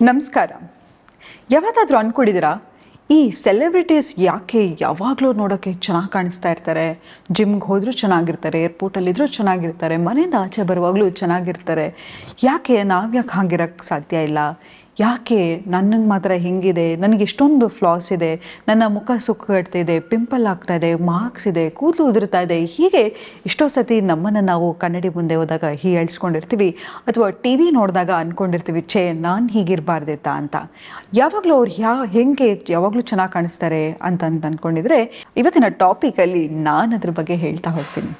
ನಮಸ್ಕಾರ. ಯಾವತ್ತಾದರೂ ಅಂದ್ಕೊಂಡಿದ್ದೀರಾ ಈ ಸೆಲೆಬ್ರಿಟೀಸ್ ಯಾಕೆ ಯಾವಾಗಲೂ ನೋಡೋಕ್ಕೆ ಚೆನ್ನಾಗಿ ಕಾಣಿಸ್ತಾ ಇರ್ತಾರೆ, ಜಿಮ್ಗೆ ಹೋದರೂ ಚೆನ್ನಾಗಿರ್ತಾರೆ, ಏರ್ಪೋರ್ಟಲ್ಲಿದ್ದರೂ ಚೆನ್ನಾಗಿರ್ತಾರೆ, ಮನೆಯಿಂದ ಆಚೆ ಬರುವಾಗಲೂ ಚೆನ್ನಾಗಿರ್ತಾರೆ, ಯಾಕೆ ನಾವ್ಯಾಕೆ ಹಾಗಿರೋಕ್ಕೆ ಸಾಧ್ಯ ಇಲ್ಲ, ಯಾಕೆ ನನಗೆ ಮಾತ್ರ ಹಿಂಗಿದೆ, ನನಗೆ ಎಷ್ಟೊಂದು ಫ್ಲಾಸ್ ಇದೆ, ನನ್ನ ಮುಖ ಸುಕ್ಕುಗಟ್ತಿದೆ, ಪಿಂಪಲ್ ಆಗ್ತಾ ಇದೆ, ಮಾರ್ಕ್ಸ್ ಇದೆ, ಕೂದಲು ಉದುರ್ತಾ ಇದೆ, ಹೀಗೆ ಎಷ್ಟೋ ಸತಿ ನಮ್ಮನ್ನು ನಾವು ಕನ್ನಡಿ ಮುಂದೆ ಹೋದಾಗ ಹೀಯಾಳಿಸ್ಕೊಂಡಿರ್ತೀವಿ ಅಥವಾ ಟಿ ವಿ ನೋಡಿದಾಗ ಅಂದ್ಕೊಂಡಿರ್ತೀವಿ ನಾನು ಹೀಗಿರಬಾರ್ದಿತ್ತಾ ಅಂತ. ಯಾವಾಗಲೂ ಅವ್ರು ಹೆಂಗೆ ಯಾವಾಗಲೂ ಚೆನ್ನಾಗಿ ಕಾಣಿಸ್ತಾರೆ ಅಂತ ಅಂದ್ಕೊಂಡಿದ್ರೆ ಇವತ್ತಿನ ಟಾಪಿಕಲ್ಲಿ ನಾನು ಅದ್ರ ಬಗ್ಗೆ ಹೇಳ್ತಾ ಹೋಗ್ತೀನಿ.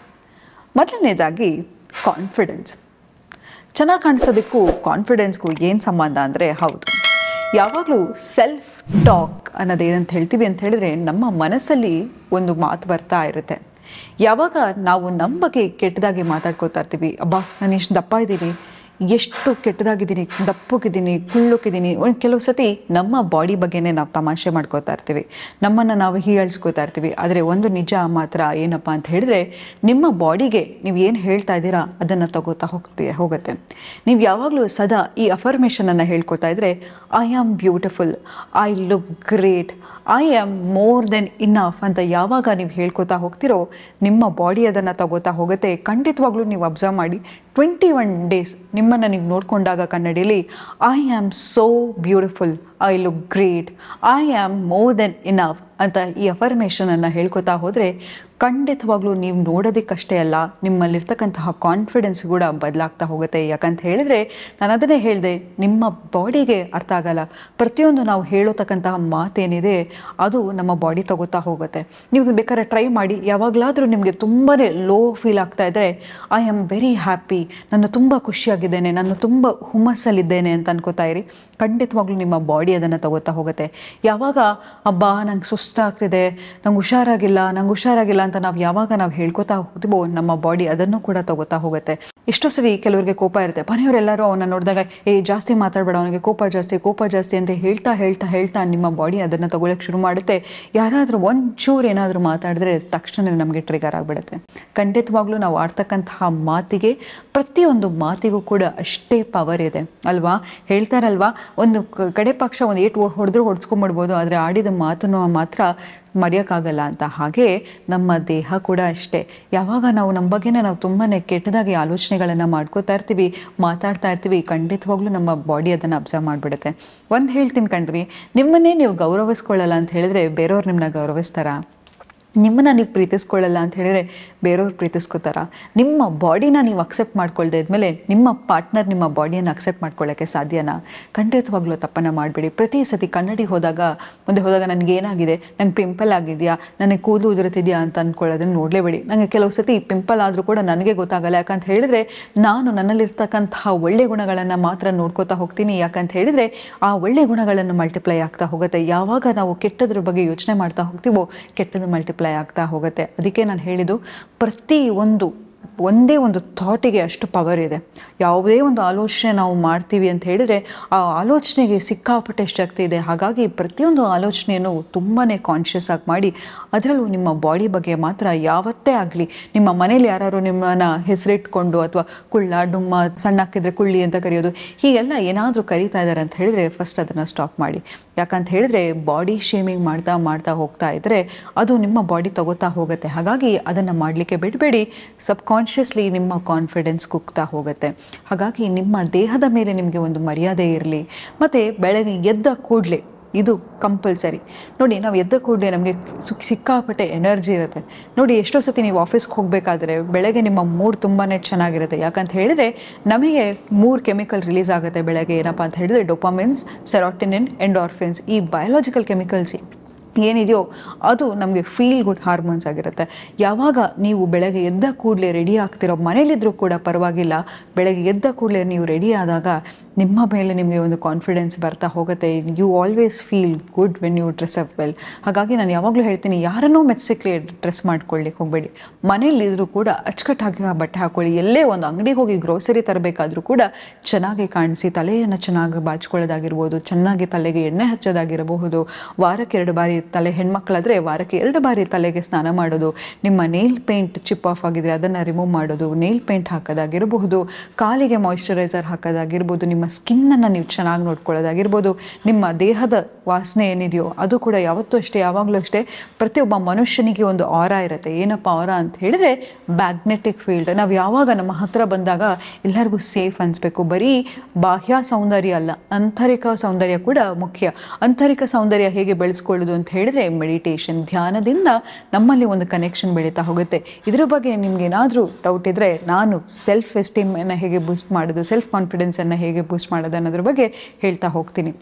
ಮೊದಲನೇದಾಗಿ ಕಾನ್ಫಿಡೆನ್ಸ್. ಚೆನ್ನಾಗಿ ಕಾಣಿಸೋದಕ್ಕೂ ಕಾನ್ಫಿಡೆನ್ಸ್ಗೂ ಏನು ಸಂಬಂಧ ಅಂದರೆ, ಹೌದು, ಯಾವಾಗಲೂ ಸೆಲ್ಫ್ ಟಾಕ್ ಅನ್ನೋದೇನಂತ ಹೇಳ್ತೀವಿ ಅಂತ ಹೇಳಿದ್ರೆ ನಮ್ಮ ಮನಸ್ಸಲ್ಲಿ ಒಂದು ಮಾತು ಬರ್ತಾ ಇರುತ್ತೆ. ಯಾವಾಗ ನಾವು ನಮ್ಮ ಬಗ್ಗೆ ಕೆಟ್ಟದಾಗಿ ಮಾತಾಡ್ಕೋತಾ ಇರ್ತೀವಿ, ಅಬ್ಬಾ ನಾನು ಎಷ್ಟು ದಪ್ಪ ಇದ್ದೀನಿ, ಎಷ್ಟು ಕೆಟ್ಟದಾಗಿದ್ದೀನಿ, ದಪ್ಪಕ್ಕಿದ್ದೀನಿ, ಕುಳ್ಳಕ್ಕಿದ್ದೀನಿ, ಕೆಲವು ಸತಿ ನಮ್ಮ ಬಾಡಿ ಬಗ್ಗೆನೇ ನಾವು ತಮಾಷೆ ಮಾಡ್ಕೋತಾ ಇರ್ತೀವಿ, ನಮ್ಮನ್ನು ನಾವು ಹೀಯಾಳಿಸ್ಕೋತಾ ಇರ್ತೀವಿ. ಆದರೆ ಒಂದು ನಿಜ ಮಾತ್ರ ಏನಪ್ಪ ಅಂತ ಹೇಳಿದ್ರೆ, ನಿಮ್ಮ ಬಾಡಿಗೆ ನೀವು ಏನು ಹೇಳ್ತಾ ಇದ್ದೀರಾ ಅದನ್ನು ತಗೋತಾ ಹೋಗುತ್ತೆ. ನೀವು ಯಾವಾಗಲೂ ಸದಾ ಈ ಅಫರ್ಮೇಷನನ್ನು ಹೇಳ್ಕೊತಾ ಇದ್ದರೆ, I am beautiful, I look great, I am more than enough ಅಂತ ಯಾವಾಗ ನೀವು ಹೇಳ್ಕೊತಾ ಹೋಗ್ತಿರೋ ನಿಮ್ಮ ಬಾಡಿ ಅದನ್ನು ತಗೋತಾ ಹೋಗುತ್ತೆ. ಖಂಡಿತವಾಗ್ಲೂ ನೀವು ಅಬ್ಸರ್ವ್ ಮಾಡಿ, 21 ಡೇಸ್ ನಿಮ್ಮನ್ನು ನೀವು ನೋಡಿಕೊಂಡಾಗ ಕನ್ನಡಿಯಲ್ಲಿ I am so beautiful, I look great, I am more than enough ಅಂತ ಈ ಅಫರ್ಮೇಷನನ್ನು ಹೇಳ್ಕೊತಾ ಹೋದರೆ ಖಂಡಿತವಾಗ್ಲೂ ನೀವು ನೋಡೋದಕ್ಕಷ್ಟೇ ಅಲ್ಲ, ನಿಮ್ಮಲ್ಲಿರ್ತಕ್ಕಂತಹ ಕಾನ್ಫಿಡೆನ್ಸ್ ಕೂಡ ಬದಲಾಗ್ತಾ ಹೋಗುತ್ತೆ. ಯಾಕಂತ ಹೇಳಿದ್ರೆ ನಾನು ಅದನ್ನೇ ಹೇಳಿದೆ, ನಿಮ್ಮ ಬಾಡಿಗೆ ಅರ್ಥ ಆಗಲ್ಲ, ಪ್ರತಿಯೊಂದು ನಾವು ಹೇಳೋತಕ್ಕಂತಹ ಮಾತೇನಿದೆ ಅದು ನಮ್ಮ ಬಾಡಿ ತಗೋತಾ ಹೋಗುತ್ತೆ. ನೀವು ಬೇಕಾದ್ರೆ ಟ್ರೈ ಮಾಡಿ, ಯಾವಾಗಲಾದರೂ ನಿಮಗೆ ತುಂಬಾ ಲೋ ಫೀಲ್ ಆಗ್ತಾ ಇದ್ದರೆ ಐ ಆಮ್ ವೆರಿ ಹ್ಯಾಪಿ, ನಾನು ತುಂಬ ಖುಷಿಯಾಗಿದ್ದೇನೆ, ನಾನು ತುಂಬ ಹುಮ್ಮಸ್ಸಲ್ಲಿದ್ದೇನೆ ಅಂತ ಅನ್ಕೋತಾ ಇರಿ. ಖಂಡಿತವಾಗ್ಲೂ ನಿಮ್ಮ ಬಾಡಿ ಅದನ್ನು ತಗೋತಾ ಹೋಗುತ್ತೆ. ಯಾವಾಗ ಅಬ್ಬಾ ನಂಗೆ ಸುಸ್ತಾಗ್ತಿದೆ, ನಂಗೆ ಹುಷಾರಾಗಿಲ್ಲ ಅಂತ ನಾವು ಹೇಳ್ಕೊತಾ ಹೋಗ್ತೀವೋ ನಮ್ಮ ಬಾಡಿ ಅದನ್ನು ಕೂಡ ತಗೋತಾ ಹೋಗುತ್ತೆ. ಎಷ್ಟೋ ಸರಿ ಕೆಲವರಿಗೆ ಕೋಪ ಇರುತ್ತೆ, ಮನೆಯವರೆಲ್ಲರೂ ಅವನ್ನ ನೋಡಿದಾಗ ಜಾಸ್ತಿ ಮಾತಾಡಬೇಡ, ಅವನಿಗೆ ಕೋಪ ಜಾಸ್ತಿ ಅಂತ ಹೇಳ್ತಾ ನಿಮ್ಮ ಬಾಡಿ ಅದನ್ನು ತಗೊಳ್ಳೋಕೆ ಶುರು ಮಾಡುತ್ತೆ. ಯಾರಾದರೂ ಒಂಚೂರು ಏನಾದರೂ ಮಾತಾಡಿದ್ರೆ ತಕ್ಷಣ ನಮಗೆ ಟ್ರಿಗರ್ ಆಗಿಬಿಡುತ್ತೆ. ಖಂಡಿತವಾಗ್ಲೂ ನಾವು ಆಡ್ತಕ್ಕಂತಹ ಮಾತಿಗೆ, ಪ್ರತಿಯೊಂದು ಮಾತಿಗೂ ಕೂಡ ಅಷ್ಟೇ ಪವರ್ ಇದೆ ಅಲ್ವಾ. ಹೇಳ್ತಾರಲ್ವಾ, ಒಂದು ಕಡೆ ಪಕ್ಷ ಒಂದು ಏಟು ಹೊಡೆಸ್ಕೊಂಡ್ಬಿಡ್ಬೋದು, ಆದರೆ ಆಡಿದ ಮಾತನ್ನು ಮಾತ್ರ ಮರೆಯೋಕ್ಕಾಗಲ್ಲ ಅಂತ. ಹಾಗೆ ನಮ್ಮ ದೇಹ ಕೂಡ ಅಷ್ಟೇ. ಯಾವಾಗ ನಾವು ನಮ್ಮ ಬಗ್ಗೆನೇ ನಾವು ತುಂಬಾ ಕೆಟ್ಟದಾಗಿ ಆಲೋಚನೆಗಳನ್ನು ಮಾಡ್ಕೋತಾ ಇರ್ತೀವಿ, ಮಾತಾಡ್ತಾ ಇರ್ತೀವಿ, ಖಂಡಿತವಾಗ್ಲೂ ನಮ್ಮ ಬಾಡಿ ಅದನ್ನು ಅಬ್ಸರ್ವ್ ಮಾಡಿಬಿಡುತ್ತೆ. ಒಂದು ಹೇಳ್ತೀನಿ ಕಣ್ರಿ, ನಿಮ್ಮನ್ನೇ ನೀವು ಗೌರವಿಸ್ಕೊಳ್ಳಲ್ಲ ಅಂತ ಹೇಳಿದ್ರೆ ಬೇರೆಯವ್ರು ನಿಮ್ಮನ್ನ ಗೌರವಿಸ್ತಾರಾ? ನಿಮ್ಮನ್ನು ನೀವು ಪ್ರೀತಿಸ್ಕೊಳ್ಳಲ್ಲ ಅಂತ ಹೇಳಿದರೆ ಬೇರೆಯವ್ರು ಪ್ರೀತಿಸ್ಕೋತಾರ? ನಿಮ್ಮ ಬಾಡಿನ ನೀವು ಅಕ್ಸೆಪ್ಟ್ ಮಾಡ್ಕೊಳ್ದೇ ಇದ್ಮೇಲೆ ನಿಮ್ಮ ಪಾರ್ಟ್ನರ್ ನಿಮ್ಮ ಬಾಡಿಯನ್ನು ಅಕ್ಸೆಪ್ಟ್ ಮಾಡ್ಕೊಳ್ಳೋಕ್ಕೆ ಸಾಧ್ಯನಾ? ಖಂಡಿತವಾಗ್ಲೂ ತಪ್ಪನ್ನು ಮಾಡಬೇಡಿ. ಪ್ರತಿ ಸತಿ ಕನ್ನಡಿ ಮುಂದೆ ಹೋದಾಗ ನನಗೇನಾಗಿದೆ, ನಂಗೆ ಪಿಂಪಲ್ ಆಗಿದೆಯಾ, ನನಗೆ ಕೂದಲು ಉದುರುತ್ತಿದೆಯಾ ಅಂತ ಅಂದ್ಕೊಳ್ಳೋದನ್ನು ನೋಡಲೇಬೇಡಿ. ನನಗೆ ಕೆಲವು ಸತಿ ಪಿಂಪಲ್ ಆದರೂ ಕೂಡ ನನಗೆ ಗೊತ್ತಾಗಲ್ಲ. ಯಾಕಂತ ಹೇಳಿದರೆ ನಾನು ನನ್ನಲ್ಲಿರ್ತಕ್ಕಂತಹ ಒಳ್ಳೆ ಗುಣಗಳನ್ನು ಮಾತ್ರ ನೋಡ್ಕೋತಾ ಹೋಗ್ತೀನಿ. ಯಾಕಂತ ಹೇಳಿದರೆ ಆ ಒಳ್ಳೆ ಗುಣಗಳನ್ನು ಮಲ್ಟಿಪ್ಲೈ ಆಗ್ತಾ ಹೋಗುತ್ತೆ. ಯಾವಾಗ ನಾವು ಕೆಟ್ಟದ್ರ ಬಗ್ಗೆ ಯೋಚನೆ ಮಾಡ್ತಾ ಹೋಗ್ತೀವೋ ಕೆಟ್ಟದ್ದು ಮಲ್ಟಿಪ್ಲೈ ಆಗ್ತಾ ಹೋಗುತ್ತೆ. ಅದಕ್ಕೆ ನಾನು ಹೇಳಿದ್ದು, ಒಂದೇ ಒಂದು ಥಾಟಿಗೆ ಅಷ್ಟು ಪವರ್ ಇದೆ. ಯಾವುದೇ ಒಂದು ಆಲೋಚನೆ ನಾವು ಮಾಡ್ತೀವಿ ಅಂತ ಹೇಳಿದರೆ ಆ ಆಲೋಚನೆಗೆ ಸಿಕ್ಕಾಪಟ್ಟೆ ಶಕ್ತಿ ಇದೆ. ಹಾಗಾಗಿ ಪ್ರತಿಯೊಂದು ಆಲೋಚನೆಯನ್ನು ತುಂಬಾ ಕಾನ್ಷಿಯಸ್ ಆಗಿ ಮಾಡಿ, ಅದರಲ್ಲೂ ನಿಮ್ಮ ಬಾಡಿ ಬಗ್ಗೆ ಮಾತ್ರ ಯಾವತ್ತೇ ಆಗಲಿ, ನಿಮ್ಮ ಮನೇಲಿ ಯಾರು ನಿಮ್ಮನ್ನು ಹೆಸರಿಟ್ಕೊಂಡು ಅಥವಾ ಕುಳ್ಳ ಡುಮ್ಮ, ಸಣ್ಣ ಹಾಕಿದ್ರೆ ಕುಳ್ಳಿ ಅಂತ ಕರೆಯೋದು, ಹೀಗೆಲ್ಲ ಏನಾದರೂ ಕರೀತಾ ಇದ್ದಾರೆ ಅಂತ ಹೇಳಿದರೆ ಫಸ್ಟ್ ಅದನ್ನು ಸ್ಟಾಪ್ ಮಾಡಿ. ಯಾಕಂತ ಹೇಳಿದ್ರೆ ಬಾಡಿ ಶೇಮಿಂಗ್ ಮಾಡ್ತಾ ಹೋಗ್ತಾ ಇದ್ದರೆ ಅದು ನಿಮ್ಮ ಬಾಡಿ ತಗೋತಾ ಹೋಗುತ್ತೆ. ಹಾಗಾಗಿ ಅದನ್ನು ಮಾಡಲಿಕ್ಕೆ ಬಿಡಬೇಡಿ. ಸಬ್ಕಾನ್ಷಿಯಸ್ಲಿ ನಿಮ್ಮ ಕಾನ್ಫಿಡೆನ್ಸ್ ಕುಗ್ತಾ ಹೋಗುತ್ತೆ. ಹಾಗಾಗಿ ನಿಮ್ಮ ದೇಹದ ಮೇಲೆ ನಿಮಗೆ ಒಂದು ಮರ್ಯಾದೆ ಇರಲಿ. ಮತ್ತು ಬೆಳಗ್ಗೆ ಎದ್ದ ಕೂಡಲೇ ಇದು ಕಂಪಲ್ಸರಿ ನೋಡಿ, ನಾವು ಎದ್ದ ಕೂಡಲೇ ನಮಗೆ ಸಿಕ್ಕಾಪಟ್ಟೆ ಎನರ್ಜಿ ಇರುತ್ತೆ. ನೋಡಿ, ಎಷ್ಟೋ ಸತಿ ನೀವು ಆಫೀಸ್ಗೆ ಹೋಗಬೇಕಾದ್ರೆ ಬೆಳಗ್ಗೆ ನಿಮ್ಮ ಮೂಡ್ ತುಂಬಾ ಚೆನ್ನಾಗಿರುತ್ತೆ. ಯಾಕಂತ ಹೇಳಿದರೆ ನಮಗೆ 3 ಕೆಮಿಕಲ್ ರಿಲೀಸ್ ಆಗುತ್ತೆ ಬೆಳಗ್ಗೆ. ಏನಪ್ಪ ಅಂತ ಹೇಳಿದರೆ ಡೋಪಾಮಿನ್ಸ್, ಸೆರೋಟೋನಿನ್, ಎಂಡೋರ್ಫಿನ್ಸ್. ಈ ಬಯೋಲಾಜಿಕಲ್ ಕೆಮಿಕಲ್ಸ್ ಏನಿದೆಯೋ ಅದು ನಮಗೆ ಫೀಲ್ ಗುಡ್ ಹಾರ್ಮೋನ್ಸ್ ಆಗಿರುತ್ತೆ. ಯಾವಾಗ ನೀವು ಬೆಳಗ್ಗೆ ಎದ್ದ ಕೂಡಲೇ ರೆಡಿ ಆಗ್ತಿರೋ, ಮನೇಲಿದ್ದರೂ ಕೂಡ ಪರವಾಗಿಲ್ಲ, ಬೆಳಗ್ಗೆ ಎದ್ದ ಕೂಡಲೇ ನೀವು ರೆಡಿ ಆದಾಗ ನಿಮ್ಮ ಮೇಲೆ ನಿಮಗೆ ಒಂದು ಕಾನ್ಫಿಡೆನ್ಸ್ ಬರ್ತಾ ಹೋಗುತ್ತೆ. You always feel good when you dress up well. ಹಾಗಾಗಿ ನಾನು ಯಾವಾಗಲೂ ಹೇಳ್ತೀನಿ, ಯಾರನ್ನೂ ಮೆಚ್ಚಲಿಕ್ಕೆ ಡ್ರೆಸ್ ಮಾಡ್ಕೊಳ್ಳಿಕ್ಕೆ ಹೋಗಬೇಡಿ. ಮನೇಲಿದ್ದರೂ ಕೂಡ ಅಚ್ಚುಕಟ್ಟಾಗಿ ಬಟ್ಟೆ ಹಾಕ್ಕೊಳ್ಳಿ. ಎಲ್ಲೇ ಒಂದು ಅಂಗಡಿಗೆ ಹೋಗಿ ಗ್ರೋಸರಿ ತರಬೇಕಾದ್ರೂ ಕೂಡ ಚೆನ್ನಾಗಿ ಕಾಣಿಸಿ, ತಲೆಯನ್ನು ಚೆನ್ನಾಗಿ ಬಾಚ್ಕೊಳ್ಳೋದಾಗಿರ್ಬೋದು, ಚೆನ್ನಾಗಿ ತಲೆಗೆ ಎಣ್ಣೆ ಹಚ್ಚೋದಾಗಿರಬಹುದು, ವಾರಕ್ಕೆ 2 ಬಾರಿ ತಲೆ ಹೆಣ್ಮಕ್ಳಾದರೆ ವಾರಕ್ಕೆ 2 ಬಾರಿ ತಲೆಗೆ ಸ್ನಾನ ಮಾಡೋದು, ನಿಮ್ಮ ನೇಲ್ ಪೇಂಟ್ ಚಿಪ್ ಆಫ್ ಆಗಿದ್ರೆ ಅದನ್ನು ರಿಮೂವ್ ಮಾಡೋದು, ನೇಲ್ ಪೇಂಟ್ ಹಾಕೋದಾಗಿರ್ಬಹುದು, ಕಾಲಿಗೆ ಮಾಯಿಶ್ಚರೈಸರ್ ಹಾಕೋದಾಗಿರ್ಬೋದು, ನಿಮ್ಮ ಸ್ಕಿನ್ನನ್ನು ನೀವು ಚೆನ್ನಾಗಿ ನೋಡ್ಕೊಳ್ಳೋದಾಗಿರ್ಬೋದು, ನಿಮ್ಮ ದೇಹದ ವಾಸನೆ ಏನಿದೆಯೋ ಅದು ಕೂಡ ಯಾವತ್ತೂ ಅಷ್ಟೇ, ಯಾವಾಗಲೂ ಅಷ್ಟೇ. ಪ್ರತಿಯೊಬ್ಬ ಮನುಷ್ಯನಿಗೆ ಒಂದು ಆರಾ ಇರುತ್ತೆ. ಏನಪ್ಪ ಆರಾ ಅಂತ ಹೇಳಿದ್ರೆ ಮ್ಯಾಗ್ನೆಟಿಕ್ ಫೀಲ್ಡ್. ನಾವು ಯಾವಾಗ ನಮ್ಮ ಹತ್ರ ಬಂದಾಗ ಎಲ್ಲರಿಗೂ ಸೇಫ್ ಅನಿಸ್ಬೇಕು. ಬರೀ ಬಾಹ್ಯ ಸೌಂದರ್ಯ ಅಲ್ಲ, ಆಂತರಿಕ ಸೌಂದರ್ಯ ಕೂಡ ಮುಖ್ಯ. ಆಂತರಿಕ ಸೌಂದರ್ಯ ಹೇಗೆ ಬೆಳೆಸ್ಕೊಳ್ಳೋದು ಅಂತ ಹೇಳಿದ್ರೆ ಮೆಡಿಟೇಷನ್, ಧ್ಯಾನದಿಂದ ನಮ್ಮಲ್ಲಿ ಒಂದು ಕನೆಕ್ಷನ್ ಬೆಳೀತಾ ಹೋಗುತ್ತೆ. ಇದರ ಬಗ್ಗೆ ನಿಮ್ಗೆ ಏನಾದರೂ ಡೌಟ್ ಇದ್ದರೆ ನಾನು ಸೆಲ್ಫ್ ಎಸ್ಟೀಮನ್ನು ಹೇಗೆ ಬೂಸ್ಟ್ ಮಾಡೋದು, ಸೆಲ್ಫ್ ಕಾನ್ಫಿಡೆನ್ಸನ್ನು ಹೇಗೆ ಬೂಸ್ಟ್ ಮಾಡೋದು ಅನ್ನೋದ್ರ ಬಗ್ಗೆ ಹೇಳ್ತಾ ಹೋಗ್ತೀನಿ.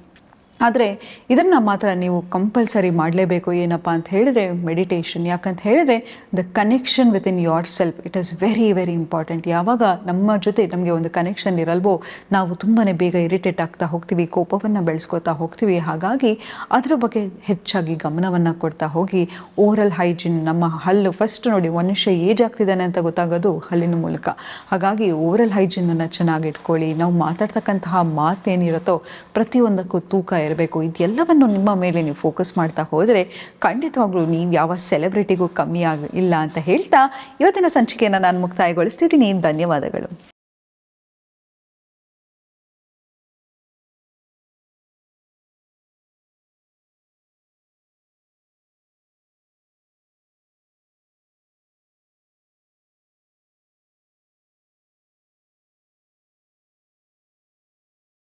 ಆದರೆ ಇದನ್ನು ಮಾತ್ರ ನೀವು ಕಂಪಲ್ಸರಿ ಮಾಡಲೇಬೇಕು. ಏನಪ್ಪ ಅಂತ ಹೇಳಿದರೆ ಮೆಡಿಟೇಷನ್. ಯಾಕಂತ ಹೇಳಿದರೆ the connection with in your self it is very very important. ಯಾವಾಗ ನಮ್ಮ ಜೊತೆ ನಮಗೆ ಒಂದು ಕನೆಕ್ಷನ್ ಇರಲ್ವೋ ನಾವು ತುಂಬಾ ಬೇಗ ಇರಿಟೇಟ್ ಆಗ್ತಾ ಹೋಗ್ತೀವಿ, ಕೋಪವನ್ನು ಬೆಳೆಸ್ಕೊತಾ ಹೋಗ್ತೀವಿ. ಹಾಗಾಗಿ ಅದರ ಬಗ್ಗೆ ಹೆಚ್ಚಾಗಿ ಗಮನವನ್ನು ಕೊಡ್ತಾ ಹೋಗಿ. ಓರಲ್ ಹೈಜಿನ್, ನಮ್ಮ ಹಲ್ಲು ಫಸ್ಟ್ ನೋಡಿ, ಮನುಷ್ಯ ಏಜ್ ಆಗ್ತಿದ್ದಾನೆ ಅಂತ ಗೊತ್ತಾಗೋದು ಹಲ್ಲಿನ ಮೂಲಕ. ಹಾಗಾಗಿ ಓರಲ್ ಹೈಜಿನನ್ನು ಚೆನ್ನಾಗಿ ಇಟ್ಕೊಳ್ಳಿ. ನಾವು ಮಾತಾಡ್ತಕ್ಕಂತಹ ಮಾತೇನಿರುತ್ತೋ ಪ್ರತಿಯೊಂದಕ್ಕೂ ತೂಕ ಇರಬೇಕು. ಇದೆಲ್ಲವನ್ನು ನಿಮ್ಮ ಮೇಲೆ ನೀವು ಫೋಕಸ್ ಮಾಡ್ತಾ ಹೋದರೆ ಖಂಡಿತವಾಗ್ಲೂ ನೀವು ಯಾವ ಸೆಲೆಬ್ರಿಟಿಗೂ ಕಮ್ಮಿ ಇಲ್ಲ ಅಂತ ಹೇಳ್ತಾ ಇವತ್ತಿನ ಸಂಚಿಕೆಯನ್ನು ನಾನು ಮುಕ್ತಾಯಗೊಳಿಸ್ತಿದ್ದೀನಿ. ಧನ್ಯವಾದಗಳು.